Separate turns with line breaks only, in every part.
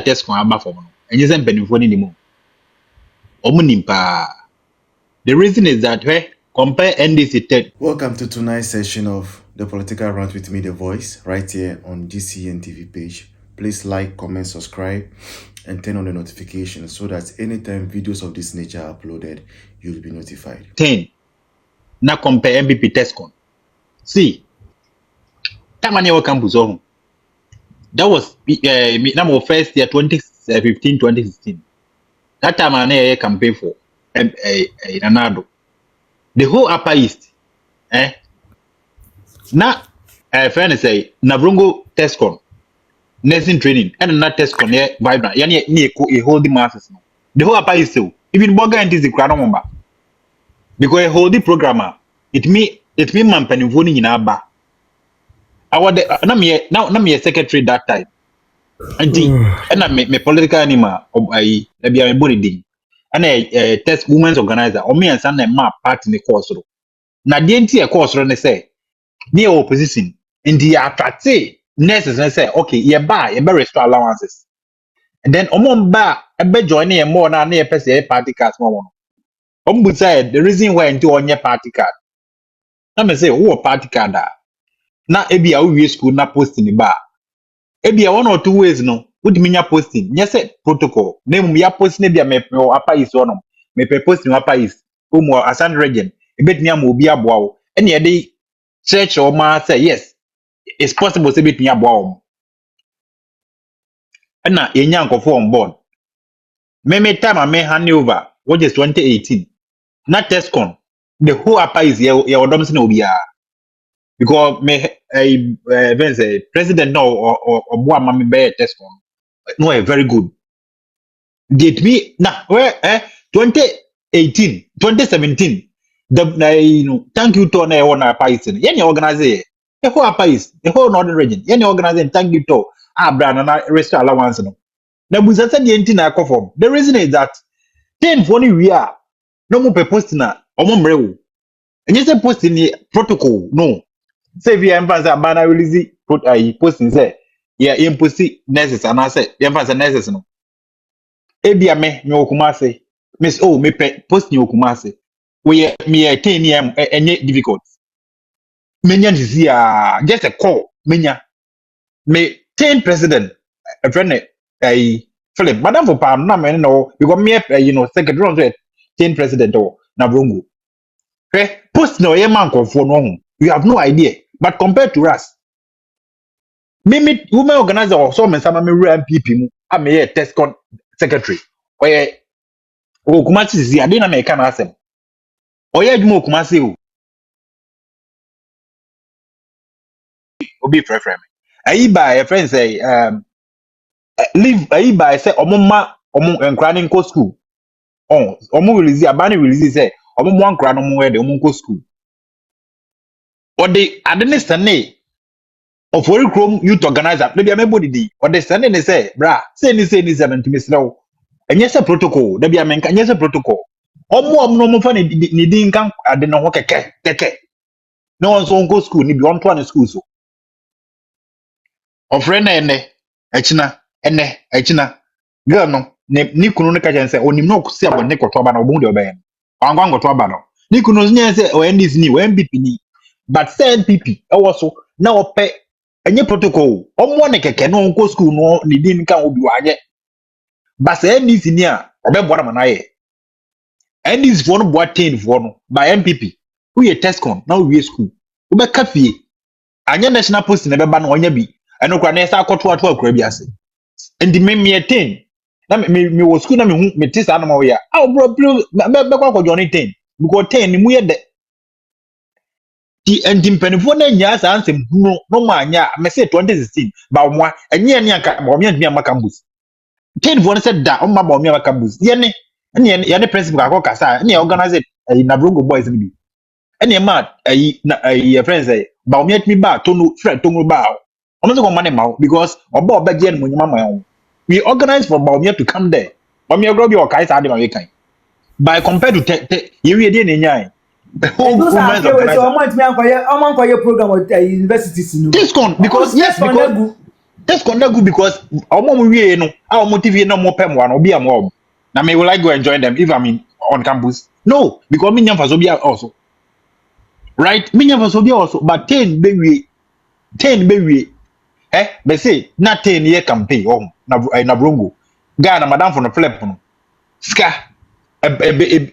TESCON aba for no. Enye se mpanimfo ni mu. Omo nimpa. The reason is that compare NDC 10.
Welcome to tonight's session of the Political Rant with me, The Voice, right here on GCN TV page. Please like, comment, subscribe, and turn on the notifications so that anytime videos of this nature are uploaded, you'll be notified.
10. Now compare NPP TESCON. See, that money will campus home. That was number first year 2015, 2016. That time I campaign for Nanado. The whole Upper East, now friend say Navrongo TESCON, nursing training, and not TESCON vibrant. Yani a holding masses. The whole Upper East, even Boga and the crown because a holding programmer, it mean man penny in Abba. I was now me a secretary that time. And me political animal I be a body ding. And a test women's organizer or me and son and map part in the course. Now the entire course run say near opposition in the attract say nurses and say okay, you buy a very extra allowances. And then bar a bed joining a more than near person party card more. Said the reason why into on your party card. Let me say, who party card that? Now, ebi a we school na posting the bar. Ebi a 1 or 2 ways no. What mean ya posting? Yes, protocol. Name me ya posting ebi a me upper is one. Me pe posting upper is. Umo asan region. Ebet me mo bi aboa. Any day church or ma say yes. It's possible to bet me aboa. And na yenya nkofo on board. Me time I may hand over. What is 2018? Not TESCON. The whole upper is ya odom se na obi a. Because president no or mama be TESCON no very good. Did me now where 2018 2017 the thank you to na one apaisin any organize the whole apais the whole northern region any organize thank you to brand na rest allowance no na buza said the entity na conform. The reason is that 10 for we are no more post na omo mrewu and you say post in the protocol no. Say if you emphasize banner release put posting say yeah imposi nurses and I say emphasize nurses no ebia me okumase miss oh me post ni okumase we me 10 year any difficult menya this just a call menya me 10 president a friend Philip madam for pam na me no because me secretary on 10 president or na brongo post no ye man for no. You have no idea. But compared to us, me women organizer or so men sama me NPP I'm a TESCON secretary. Oye Kumasi is here. I didn't make an asem. Oye Jumo Kumasi obi frefrem. Ayi by a friend say leave ayi by say omoma enkra ko school. Oh omo release abani release say omo enkra no mo we de omo ko school. Or the administration of World Chrome Youth Organizer, maybe I'm able to or the standing they say, bra, say this to Mr. Low. And yes, a protocol, there be a man can yes a protocol. Or more funny needing come, I don't know what take. No one's on go school, need one to school so. Of friend echina, echina, girl no, Nikuno can say, only no see about Nico Toban or Mundo Ben. I'm going to Tobano. Nikuno say, or NDC new NPP. But say NPP also now pay any protocol. One keke no go school no ni din kan obi waye. But say NDC nia obe bora manaye. NDC for no boa 10 for no by NPP. Who ye TESCON now we school. Obe kafie. Anya national post na beba no onya bi. Eno kwa na esa akoto ato akura bi ase. And the me 10. Na me wo school na me tisa na ma we ya. Ah bro be kwa ko Johnny 10. Because 10 ni mu ye de and timpenifo na nya sa ansem no manya me say 2016 ba omwa enye ne aka ba omya ntimi amaka bus 10 for said da omma ba omya amaka bus ye ne principal akọ kasa ne organize na brongo boys ni ene ma na friends ba omya ntimi ba tonu friend tonu ba omo se ko mane ma because oba je no nyama ma we organize for ba omya to come there omya grobi o kai sa de ma we kan by compared to ye we dey na nya
those are so program at universities no
TESCON because yes because TESCON na good because omo mo wie no a omo TV no mo pem one obi am wo na me will I go and join them if I'm in on campus no because me nyamfa so bia also right me nyamfa so bia also but 10 be wie be say na 10 year campaign na brongo Ghana madam for no flip no ska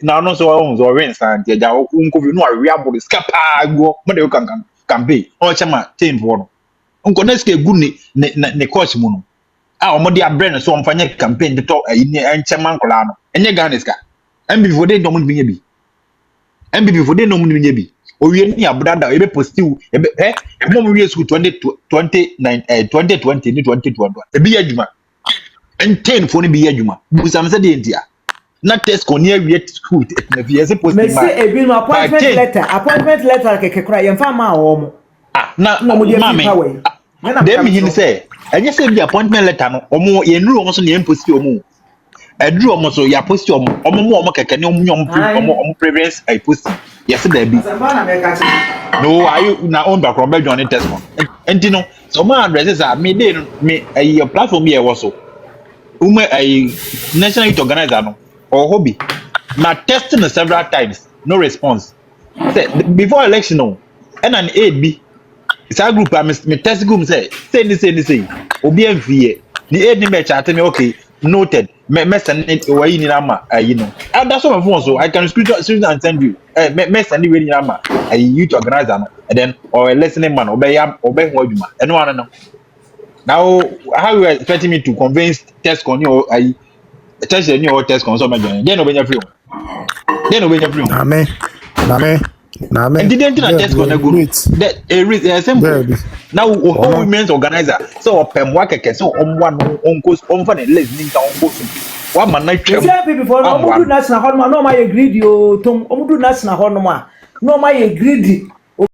na no so on so win stand ya ja unko no awe abode ska pa go mo de campaign o chama 10 for no unko na ska gu ne coach mu no a omo de abrɛ so omfanya campaign de to ni enchema nkola no enye Ghana ska MPP for dey no mo bi bi MPP for dey no mo bi bi owie ni abrada ebe positive ebe mo wie school 2020 ni 2021 ebi ya juma en 10 for ni bi ya juma busam se de ntia na TESCON ni awie school na fi ese positive
ma say ebi no appointment letter keke kra ye mfa ma wo mo
na
mo dey fi power
dem yin say enye say bi appointment letter no omo ye nuru omo so na emposti omo edru omo so ya posti omo keke ni omo preference I posti yes there be no ayu na on background be join TESCON enti no so ma addresses are me dey me your platform here was so national youth organizer no or hobby na testing several times no response say before election no and an aid be it's a group me test group say obi envie the aid ni me chat me okay noted me send it way ni na ma you know and that's what my phone so I can screenshot and send you me send it way ni na ma youth organizer no and then or a listening man obey ho adwuma eno one no now how you expecting me to convince TESCON or attention ni or TESCON so ma join then obenya free
Name.
and didn't na TESCON na go that a simple now women's organizer so opem wa keke so omwa no onkos omfa na listening ka onkosu wa man na twem
people before no omudu national hall no ma ye greedy o tom omudu national hall no ma ye greedy